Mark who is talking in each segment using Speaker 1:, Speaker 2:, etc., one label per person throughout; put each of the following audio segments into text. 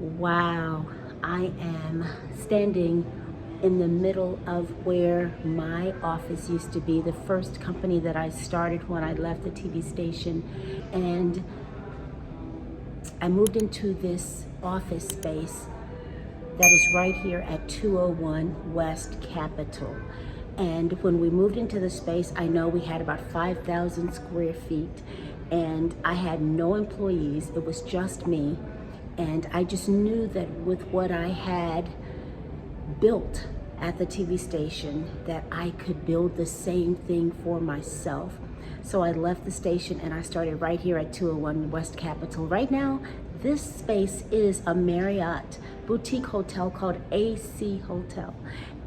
Speaker 1: Wow, I am standing in the middle of where my office used to be, the first company that I started when I left the TV station. And I moved into this office space that is right here at 201 West Capitol. And when we moved into the space, I know we had about 5,000 square feet, and I had no employees. It was just me. And I just knew that with what I had built at the TV station, that I could build the same thing for myself. So I left the station and I started right here at 201 West Capitol. Right now, this space is a Marriott boutique hotel called AC Hotel,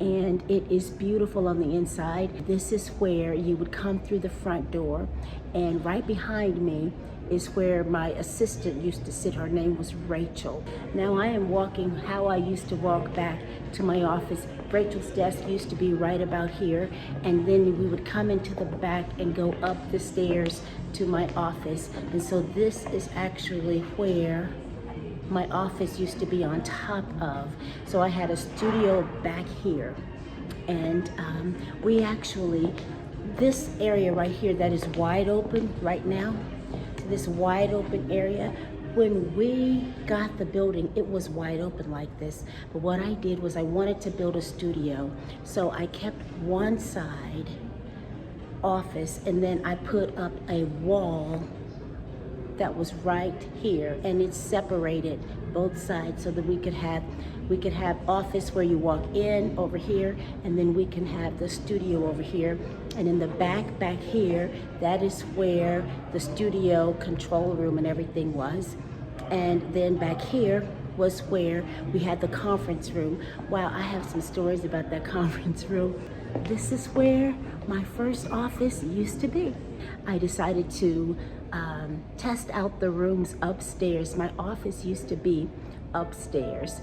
Speaker 1: and it is beautiful on the inside. This is where you would come through the front door, and right behind me is where my assistant used to sit. Her name was Rachel. Now I am walking how I used to walk back to my office. Rachel's desk used to be right about here, and then we would come into the back and go up the stairs to my office. And so this is actually where my office used to be on top of. So I had a studio back here, and this area right here that is wide open right now, this wide open area, when we got the building, it was wide open like this. But what I did was I wanted to build a studio. So I kept one side office, and then I put up a wall that was right here, and it separated both sides so that we could have office where you walk in over here, and then we can have the studio over here. And in the back here, that is where the studio control room and everything was. And then back here was where we had the conference room. Wow, I have some stories about that conference room. This is where my first office used to be. I decided to test out the rooms upstairs. My office used to be upstairs.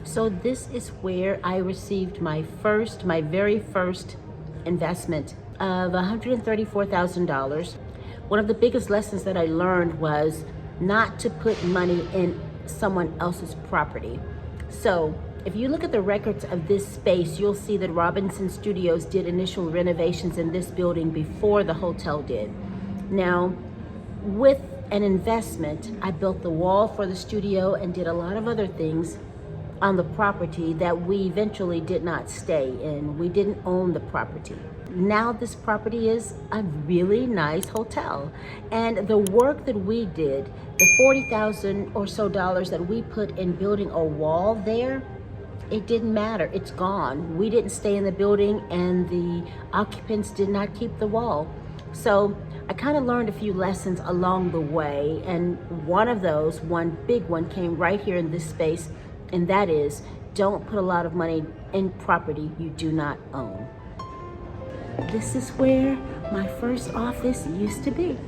Speaker 1: So this is where I received my very first investment of $134,000. One of the biggest lessons that I learned was not to put money in someone else's property. So if you look at the records of this space, you'll see that Robinson Studios did initial renovations in this building before the hotel did. Now, with an investment, I built the wall for the studio and did a lot of other things on the property that we eventually did not stay in. We didn't own the property. Now this property is a really nice hotel. And the work that we did, the $40,000 or so that we put in building a wall there, it didn't matter, it's gone. We didn't stay in the building, and the occupants did not keep the wall. So I kind of learned a few lessons along the way, and one big one came right here in this space, and that is, don't put a lot of money in property you do not own. This is where my first office used to be.